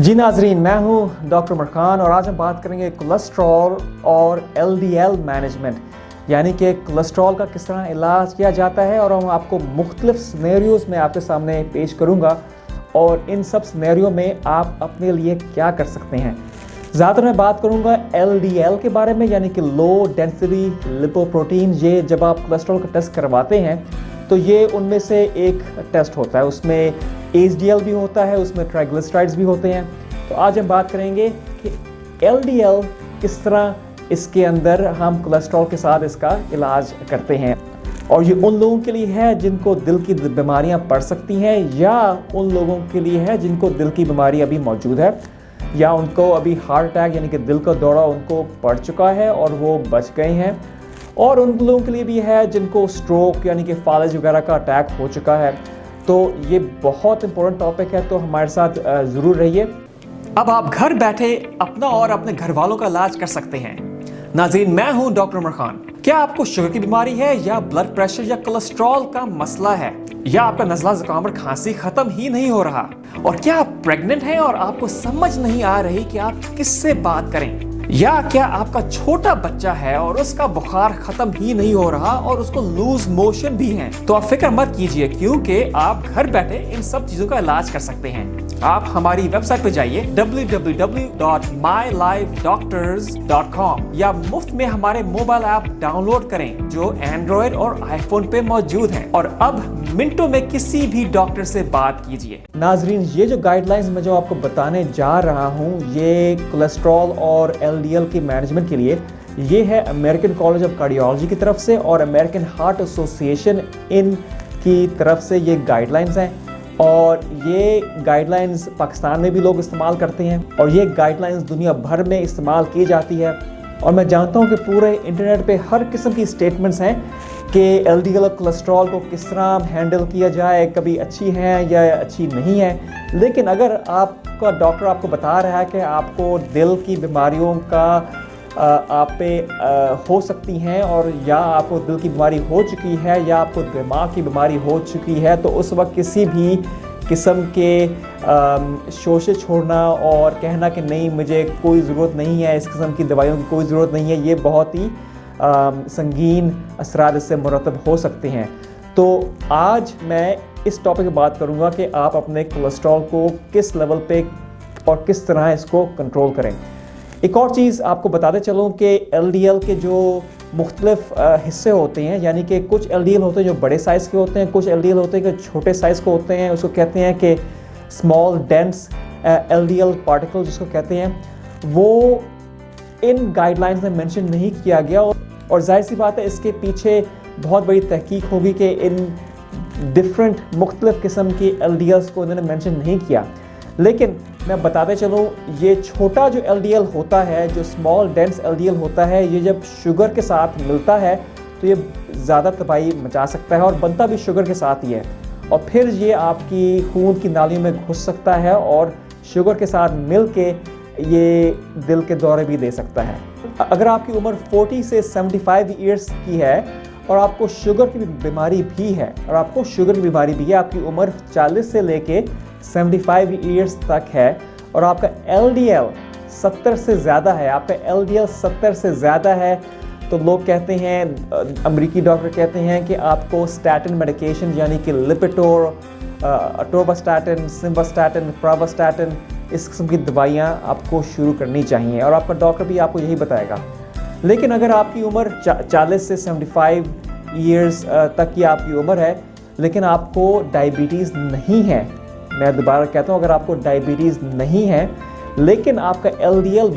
जी नाजरीन, मैं हूं डॉक्टर उमर खान और आज हम बात करेंगे कोलेस्ट्रॉल और LDL मैनेजमेंट, यानी कि कोलेस्ट्रॉल का किस तरह इलाज किया जाता है। और हम आपको मुख्तलिफ सिनेरियोज़ में आपके सामने पेश करूंगा और इन सब सिनेरियो में आप अपने लिए क्या कर सकते हैं। ज़्यादातर मैं बात करूंगा LDL के बारे में, यानी कि लो डेंसिटी लिपोप्रोटीन। ये जब आप कोलेस्ट्रॉल का टेस्ट करवाते हैं तो ये उनमें से एक टेस्ट होता है, उसमें HDL भी होता है, उसमें ट्राइग्लिसराइड्स भी होते हैं। तो आज हम बात करेंगे कि LDL किस तरह इसके अंदर हम कोलेस्ट्रॉल के साथ इसका इलाज करते हैं। और ये उन लोगों के लिए है जिनको दिल की बीमारियां पड़ सकती हैं, या उन लोगों के लिए है जिनको दिल की बीमारी अभी मौजूद है, या उनको अभी हार्ट अटैक यानी कि दिल का दौरा उनको पड़ चुका है और वो बच गए हैं। और उन लोगों के लिए भी है जिनको स्ट्रोक यानी कि फालिज वगैरह का अटैक हो चुका है। तो ये बहुत इंपॉर्टेंट टॉपिक है, तो हमारे साथ ज़रूर रहिए। अब आप घर बैठे अपना और अपने घर वालों का इलाज कर सकते हैं। नाज़रीन, मैं हूं डॉक्टर उमर खान। क्या आपको शुगर की बीमारी है, या ब्लड प्रेशर या कोलेस्ट्रॉल का मसला है, या आपका नज़ला जुकाम और खांसी खत्म ही नहीं हो रहा, और क्या आप प्रेग्नेंट हैं और आपको समझ नहीं आ रही कि आप किससे बात करें, या क्या आपका छोटा बच्चा है और उसका बुखार खत्म ही नहीं हो रहा और उसको लूज मोशन भी है, तो आप फिक्र मत कीजिए, क्योंकि आप घर बैठे इन सब चीजों का इलाज कर सकते हैं। आप हमारी वेबसाइट पे जाइए www.mylifedoctors.com, या मुफ्त में हमारे मोबाइल ऐप डाउनलोड करें जो एंड्रॉयड और आईफोन पे मौजूद हैं, और अब मिनटों में किसी भी डॉक्टर से बात कीजिए। नाजरीन, ये जो गाइडलाइंस मैं जो आपको बताने जा रहा हूँ, ये कोलेस्ट्रॉल और LDL की मैनेजमेंट के लिए, ये है अमेरिकन कॉलेज ऑफ कार्डियोलॉजी की तरफ से और अमेरिकन हार्ट एसोसिएशन इन की तरफ से ये गाइडलाइंस हैं। और ये गाइडलाइंस पाकिस्तान में भी लोग इस्तेमाल करते हैं, और ये गाइडलाइंस दुनिया भर में इस्तेमाल की जाती है। और मैं जानता हूँ कि पूरे इंटरनेट पे हर किस्म की स्टेटमेंट्स हैं कि LDL और कोलेस्ट्रॉल को किस तरह हैंडल किया जाए, कभी अच्छी हैं या अच्छी नहीं है। लेकिन अगर आपका डॉक्टर आपको बता रहा है कि आपको दिल की बीमारियों का आप पे हो सकती हैं, और या आपको दिल की बीमारी हो चुकी है, या आपको दिमाग की बीमारी हो चुकी है, तो उस वक्त किसी भी किस्म के शोशे छोड़ना और कहना कि नहीं, मुझे कोई ज़रूरत नहीं है, इस किस्म की दवाइयों की कोई ज़रूरत नहीं है, ये बहुत ही संगीन असरात इससे मुरतब हो सकते हैं। तो आज मैं इस टॉपिक पे बात करूंगा कि आप अपने कोलेस्ट्रॉल को किस लेवल पे और किस तरह इसको कंट्रोल करें। एक और चीज़ आपको बताते चलूँ कि LDL के जो मुख्तलिफ हिस्से होते हैं, यानी कि कुछ LDL होते हैं जो बड़े साइज़ के होते हैं, कुछ LDL होते हैं जो छोटे साइज़ के होते हैं। उसको कहते हैं कि स्मॉल डेंस LDL पार्टिकल जिसको कहते हैं, वो इन गाइडलाइंस में मेंशन नहीं किया गया। और जाहिर सी बात है, इसके पीछे बहुत बड़ी तहकीक होगी कि इन डिफरेंट मुख्तलिफ किस्म की LDLs को इन्होंने मेंशन नहीं किया। लेकिन मैं बताते चलूँ, ये छोटा जो LDL होता है, जो स्मॉल डेंस LDL होता है, ये जब शुगर के साथ मिलता है तो ये ज़्यादा तबाही मचा सकता है, और बनता भी शुगर के साथ ही है। और फिर ये आपकी खून की नालियों में घुस सकता है और शुगर के साथ मिल के ये दिल के दौरे भी दे सकता है। अगर आपकी उम्र 40 से 75 ईयर्स की है और आपको शुगर की बीमारी भी है, आपकी उम्र 40 से लेके 75 ईयर्स तक है, और आपका LDL 70 से ज़्यादा है, तो लोग कहते हैं, अमेरिकी डॉक्टर कहते हैं कि आपको स्टैटिन मेडिकेशन यानी कि लिपिटोर, अटोवास्टैटिन, सिम्वास्टैटिन, प्रावास्टैटिन, इस किस्म की दवाइयाँ आपको शुरू करनी चाहिए, और आपका डॉक्टर भी आपको यही बताएगा। लेकिन अगर आपकी उम्र 40 से 75 ईयर्स तक की आपकी उम्र है, लेकिन आपको डायबिटीज़ नहीं है, मैं दोबारा कहता हूँ, अगर आपको डायबिटीज़ नहीं है लेकिन आपका LDL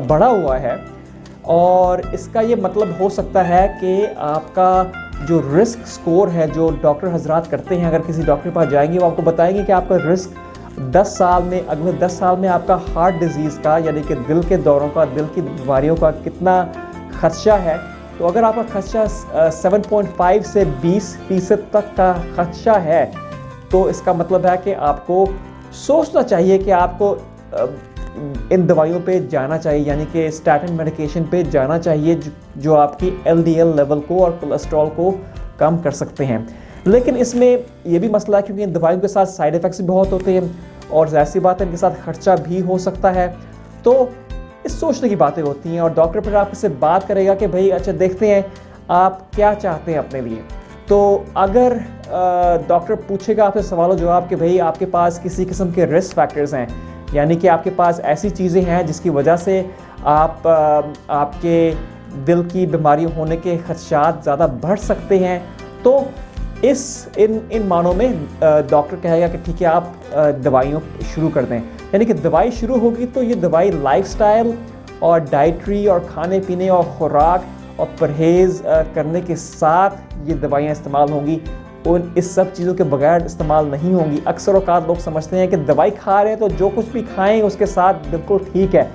बढ़ा हुआ है, और इसका ये मतलब हो सकता है कि आपका जो रिस्क स्कोर है, जो डॉक्टर हजरात करते हैं, अगर किसी डॉक्टर के पास जाएंगे वो आपको बताएंगे कि आपका रिस्क 10 साल में, अगले 10 साल में आपका हार्ट डिजीज़ का, यानी कि दिल के दौरों का, दिल की बीमारियों का कितना खदशा है। तो अगर आपका खदशा 7.5 से 20% तक का खदशा है, तो इसका मतलब है कि आपको सोचना चाहिए कि आपको इन दवाइयों पे जाना चाहिए, यानी कि स्टैटिन मेडिकेशन पे जाना चाहिए, जो आपकी LDL लेवल को और कोलेस्ट्रॉल को कम कर सकते हैं। लेकिन इसमें यह भी मसला है, क्योंकि इन दवाइयों के साथ साइड इफ़ेक्ट्स भी बहुत होते हैं, और ज़ाहिर सी बात है इनके साथ खर्चा भी हो सकता है। तो इस सोचने की बातें होती हैं और डॉक्टर फिर आपसे बात करेगा कि भाई अच्छा देखते हैं आप क्या चाहते हैं अपने लिए। तो अगर डॉक्टर पूछेगा आपसे सवालों जवाब कि भाई आपके पास किसी किस्म के रिस्क फैक्टर्स हैं, यानी कि आपके पास ऐसी चीज़ें हैं जिसकी वजह से आपके दिल की बीमारी होने के खदशात ज़्यादा बढ़ सकते हैं, तो इन मानों में डॉक्टर कहेगा कि ठीक है आप दवाइयों शुरू कर दें। यानी कि दवाई शुरू होगी तो ये दवाई लाइफस्टाइल और डाइटरी और खाने पीने और खुराक और परहेज़ करने के साथ ये दवाइयाँ इस्तेमाल होंगी, और इस सब चीज़ों के बगैर इस्तेमाल नहीं होंगी। अक्सर औक़ात लोग समझते हैं कि दवाई खा रहे हैं तो जो कुछ भी खाएं उसके साथ बिल्कुल ठीक है।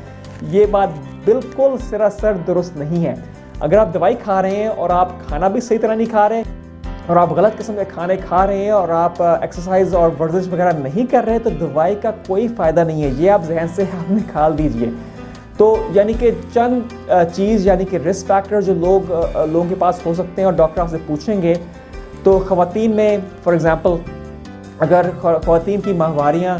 ये बात बिल्कुल सरासर दुरुस्त नहीं है। अगर आप दवाई खा रहे हैं और आप खाना भी सही तरह नहीं खा रहे और आप गलत किस्म के खाने खा रहे हैं और आप एक्सरसाइज और वर्जिश वगैरह नहीं कर रहे हैं तो दवाई का कोई फ़ायदा नहीं है। ये आप जहन से आप निकाल दीजिए। तो यानी कि चंद चीज़ यानी कि रिस्क फैक्टर जो लोगों के पास हो सकते हैं और डॉक्टर आपसे पूछेंगे। तो ख़वातीन में फॉर एग्ज़ाम्पल अगर ख़वातीन की माहवारियाँ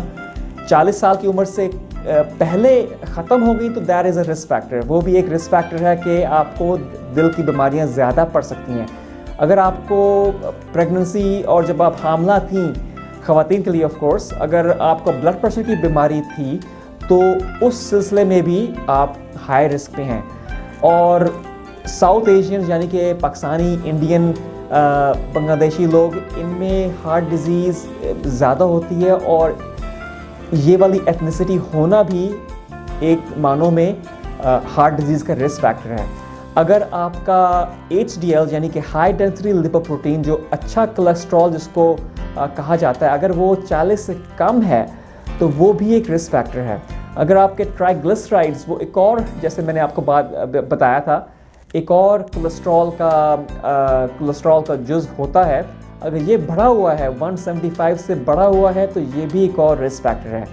40 साल की उम्र से पहले ख़त्म हो गई तो that is a risk factor. वो भी एक रिस्क फैक्टर है कि आपको दिल की बीमारियाँ ज़्यादा पड़ सकती हैं। अगर आपको प्रेगनेंसी और जब आप हामला थी, ख़वातीन के लिए ऑफ कोर्स, अगर आपको ब्लड प्रेशर की बीमारी थी तो उस सिलसिले में भी आप हाई रिस्क पे हैं। और साउथ एशियन यानी कि पाकिस्तानी, इंडियन, बांग्लादेशी लोग, इनमें हार्ट डिज़ीज़ ज़्यादा होती है और ये वाली एथनिसिटी होना भी एक मानों में हार्ट डिज़ीज़ का रिस्क फैक्टर है। अगर आपका HDL यानी कि हाई डेंसिटी लिपोप्रोटीन, जो अच्छा कोलेस्ट्रॉल जिसको कहा जाता है, अगर वो 40 से कम है तो वो भी एक रिस्क फैक्टर है। अगर आपके ट्राइग्लिसराइड्स, वो एक और, जैसे मैंने आपको बताया था, एक और कोलेस्ट्रॉल का जुज़ होता है, अगर ये बढ़ा हुआ है 175 से बढ़ा हुआ है तो ये भी एक और रिस्क फैक्टर है।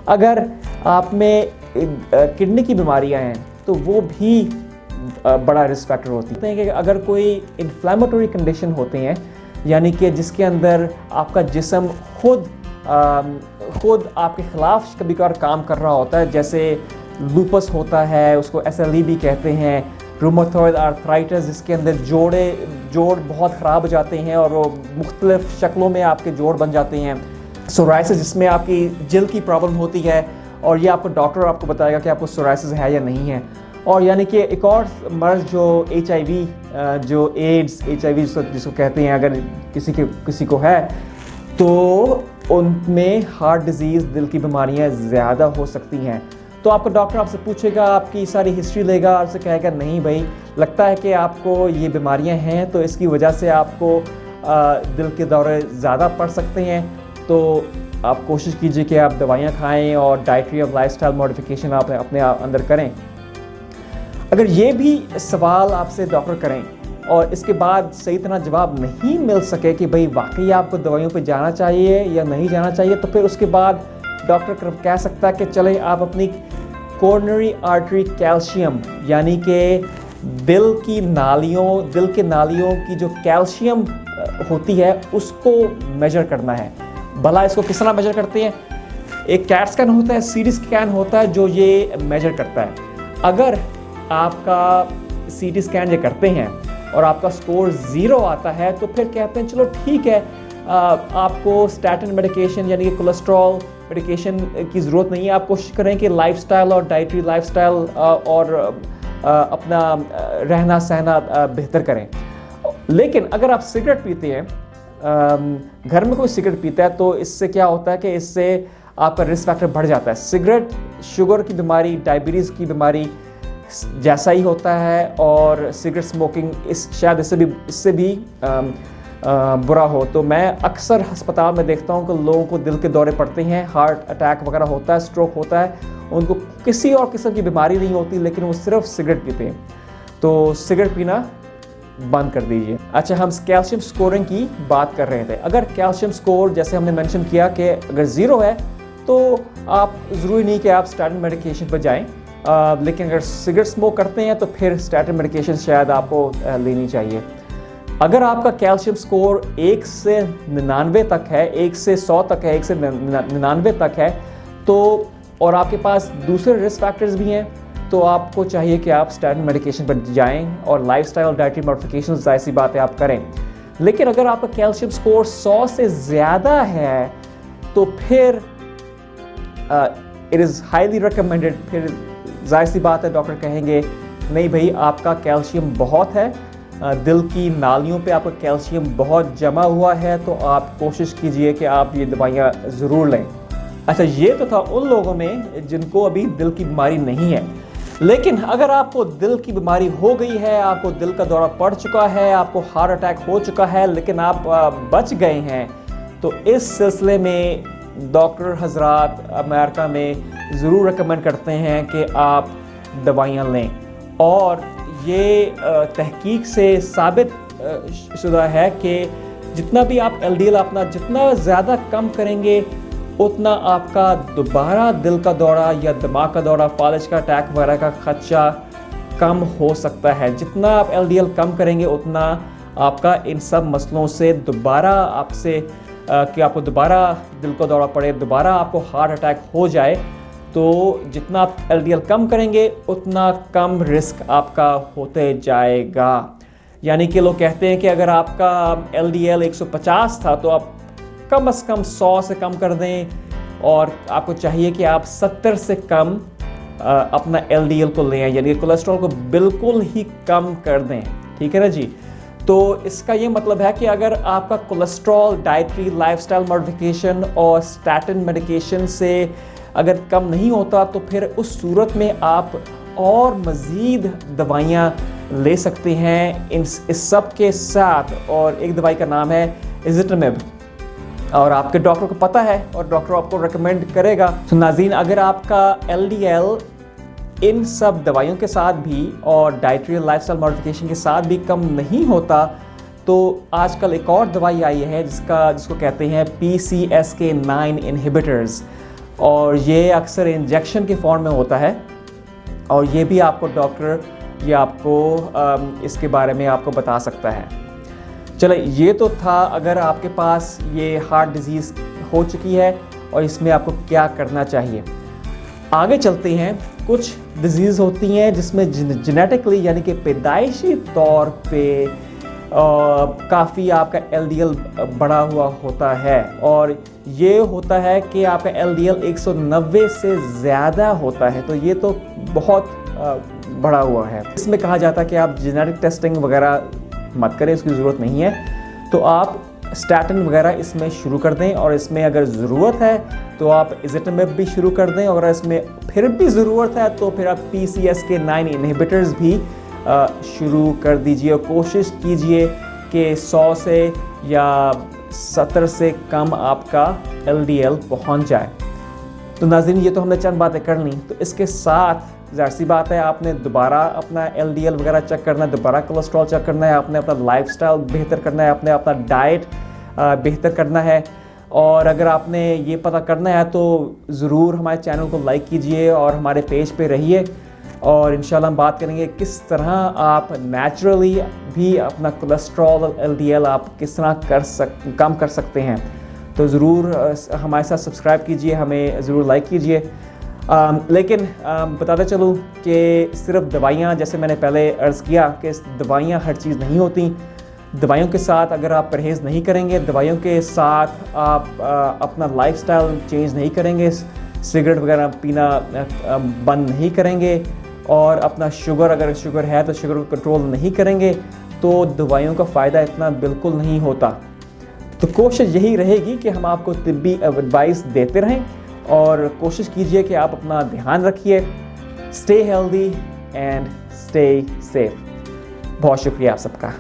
अगर आप में किडनी की बीमारियां हैं तो वो भी बड़ा रिस्क फैक्टर होती है। कि अगर कोई इन्फ्लेमेटरी कंडीशन होते हैं, यानी कि जिसके अंदर आपका जिस्म खुद आपके ख़िलाफ़ कभी कभार काम कर रहा होता है, जैसे लूपस होता है, उसको SLE भी कहते हैं, रूमेटॉइड आर्थराइटिस जिसके अंदर जोड़ बहुत ख़राब हो जाते हैं और वो मुख्तलिफ़ शक्लों में आपके जोड़ बन जाते हैं, सोराइसिस जिसमें आपकी जिल्द की प्रॉब्लम होती है और ये आपको डॉक्टर आपको बताएगा कि आपको सोराइसिस है या नहीं है। और यानी कि एक और मर्ज़ जो HIV, जो एड्स HIV जिसको कहते हैं, अगर किसी को है तो उनमें हार्ट डिज़ीज़, दिल की बीमारियां ज़्यादा हो सकती हैं। तो आपको डॉक्टर आपसे पूछेगा, आपकी सारी हिस्ट्री लेगा और उससे कहेगा नहीं भाई, लगता है कि आपको ये बीमारियां हैं तो इसकी वजह से आपको दिल के दौरे ज़्यादा पड़ सकते हैं। तो आप कोशिश कीजिए कि आप दवाइयाँ खाएँ और डाइटरी और लाइफस्टाइल मॉडिफिकेशन आप अपने अंदर करें। अगर ये भी सवाल आपसे डॉक्टर करें और इसके बाद सही तरह जवाब नहीं मिल सके कि भाई वाकई आपको दवाइयों पे जाना चाहिए या नहीं जाना चाहिए, तो फिर उसके बाद डॉक्टर कह सकता है कि चले आप अपनी कोरोनरी आर्टरी कैल्शियम, यानी कि दिल के नालियों की जो कैल्शियम होती है उसको मेजर करना है। भला इसको किस तरह मेजर करते हैं? एक कैट स्कैन होता है, CT स्कैन होता है जो ये मेजर करता है। अगर आपका CT स्कैन ये करते हैं और आपका स्कोर 0 आता है तो फिर कहते हैं चलो ठीक है, आपको स्टैटिन मेडिकेशन यानी कि कोलेस्ट्रॉल मेडिकेशन की ज़रूरत नहीं है। आप कोशिश करें कि लाइफस्टाइल और डाइटरी लाइफस्टाइल और अपना रहना सहना बेहतर करें। लेकिन अगर आप सिगरेट पीते हैं, घर में कोई सिगरेट पीता है, तो इससे क्या होता है कि इससे आपका रिस्क फैक्टर बढ़ जाता है। सिगरेट शुगर की बीमारी, डायबिटीज़ की बीमारी जैसा ही होता है और सिगरेट स्मोकिंग शायद इससे भी बुरा हो। तो मैं अक्सर अस्पताल में देखता हूँ कि लोगों को दिल के दौरे पड़ते हैं, हार्ट अटैक वगैरह होता है, स्ट्रोक होता है, उनको किसी और किस्म की बीमारी नहीं होती लेकिन वो सिर्फ सिगरेट पीते हैं। तो सिगरेट पीना बंद कर दीजिए। अच्छा, हम कैल्शियम स्कोरिंग की बात कर रहे थे। अगर कैल्शियम स्कोर जैसे हमने मेंशन किया कि अगर 0 है तो आप ज़रूरी नहीं कि आप स्टैटिन मेडिकेशन पर जाएं, लेकिन अगर सिगरेट स्मोक करते हैं तो फिर स्टैटिन मेडिकेशन शायद आपको लेनी चाहिए। अगर आपका कैल्शियम स्कोर 1 से 99 तक है, 1 से 100 तक है, 1 से 99 तक है, तो और आपके पास दूसरे रिस्क फैक्टर्स भी हैं, तो आपको चाहिए कि आप स्टैटिन मेडिकेशन पर जाएं और लाइफस्टाइल और डाइटरी मॉडिफिकेशन जाहिर सी बात है आप करें। लेकिन अगर आपका कैल्शियम स्कोर 100 से ज़्यादा है तो फिर इट इज़ हाईली रिकमेंडेड, फिर जाहिर सी बात है डॉक्टर कहेंगे नहीं भाई आपका कैल्शियम बहुत है, दिल की नालियों पे आपका कैल्शियम बहुत जमा हुआ है, तो आप कोशिश कीजिए कि आप ये दवाइयाँ ज़रूर लें। अच्छा, ये तो था उन लोगों में जिनको अभी दिल की बीमारी नहीं है। लेकिन अगर आपको दिल की बीमारी हो गई है, आपको दिल का दौरा पड़ चुका है, आपको हार्ट अटैक हो चुका है, लेकिन आप बच गए हैं, तो इस सिलसिले में डॉक्टर हजरात अमेरिका में ज़रूर रिकमेंड करते हैं कि आप दवाइयाँ लें। और ये तहकीक से साबित शुदा है कि जितना भी आप LDL अपना जितना ज़्यादा कम करेंगे उतना आपका दोबारा दिल का दौरा या दिमाग का दौरा, फालिज का अटैक वगैरह का खदशा कम हो सकता है। जितना आप LDL कम करेंगे उतना आपका इन सब मसलों से दोबारा कि आपको दोबारा दिल का दौरा पड़े, दोबारा आपको हार्ट अटैक हो जाए, तो जितना आप LDL कम करेंगे उतना कम रिस्क आपका होते जाएगा। यानी कि लोग कहते हैं कि अगर आपका LDL 150 था तो आप कम से कम 100 से कम कर दें, और आपको चाहिए कि आप 70 से कम अपना LDL को लें, यानी कोलेस्ट्रॉल को बिल्कुल ही कम कर दें। ठीक है ना जी। तो इसका ये मतलब है कि अगर आपका कोलेस्ट्रॉल डाइटरी लाइफस्टाइल मॉडिफिकेशन और स्टैटिन मेडिकेशन से अगर कम नहीं होता तो फिर उस सूरत में आप और मज़ीद दवाइयाँ ले सकते हैं इस सब के साथ। और एक दवाई का नाम है इज़िटमिब, और आपके डॉक्टर को पता है और डॉक्टर आपको रेकमेंड करेगा। तो नाज़रीन, अगर आपका LDL इन सब दवाइयों के साथ भी और डाइटरी लाइफस्टाइल मॉडिफिकेशन के साथ भी कम नहीं होता, तो आजकल एक और दवाई आई है जिसको कहते हैं PCSK9 इनहिबिटर्स, और ये अक्सर इंजेक्शन के फॉर्म में होता है, और ये भी आपको डॉक्टर ये आपको इसके बारे में आपको बता सकता है। चले, ये तो था अगर आपके पास ये हार्ट डिजीज़ हो चुकी है और इसमें आपको क्या करना चाहिए। आगे चलते हैं। कुछ डिजीज़ होती हैं जिसमें जेनेटिकली यानी कि पैदाइशी तौर पे काफ़ी आपका LDL बढ़ा हुआ होता है, और ये होता है कि आपका LDL 190 से ज़्यादा होता है, तो ये तो बहुत बढ़ा हुआ है। इसमें कहा जाता है कि आप जेनेटिक टेस्टिंग वगैरह मत करें, इसकी ज़रूरत नहीं है, तो आप स्टैटिन वगैरह इसमें शुरू कर दें, और इसमें अगर ज़रूरत है तो आप इज़िटमिब भी शुरू कर दें, और अगर इसमें फिर भी ज़रूरत है तो फिर आप PCSK9 इनहिबिटर्स भी शुरू कर दीजिए, और कोशिश कीजिए कि 100 से या 70 से कम आपका LDL पहुंच जाए। तो नाज़रीन, ये तो हमने चंद बातें कर ली, तो इसके साथ ज़ाहिर सी बात है आपने दोबारा अपना LDL वगैरह चेक करना है, दोबारा कोलेस्ट्रॉल चेक करना है, आपने अपना लाइफस्टाइल बेहतर करना है, आपने अपना डाइट बेहतर करना है। और अगर आपने ये पता करना है तो ज़रूर हमारे चैनल को लाइक कीजिए और हमारे पेज पे रहिए, और इंशाल्लाह हम बात करेंगे किस तरह आप नेचुरली भी अपना कोलेस्ट्रॉल और LDL आप किस तरह कम कर सकते हैं। तो ज़रूर हमारे साथ सब्सक्राइब कीजिए, हमें ज़रूर लाइक कीजिए। लेकिन बताते चलूँ कि सिर्फ दवाइयाँ, जैसे मैंने पहले अर्ज़ किया कि दवाइयाँ हर चीज़ नहीं होती। दवाइयों के साथ अगर आप परहेज़ नहीं करेंगे, दवाइयों के साथ आप अपना लाइफस्टाइल चेंज नहीं करेंगे, सिगरेट वगैरह पीना बंद नहीं करेंगे, और अपना शुगर, अगर शुगर है तो शुगर को कंट्रोल नहीं करेंगे, तो दवाइयों का फ़ायदा इतना बिल्कुल नहीं होता। तो कोशिश यही रहेगी कि हम आपको तिब्बी एडवाइस देते रहें, और कोशिश कीजिए कि आप अपना ध्यान रखिए। Stay healthy and stay safe. बहुत शुक्रिया आप सबका।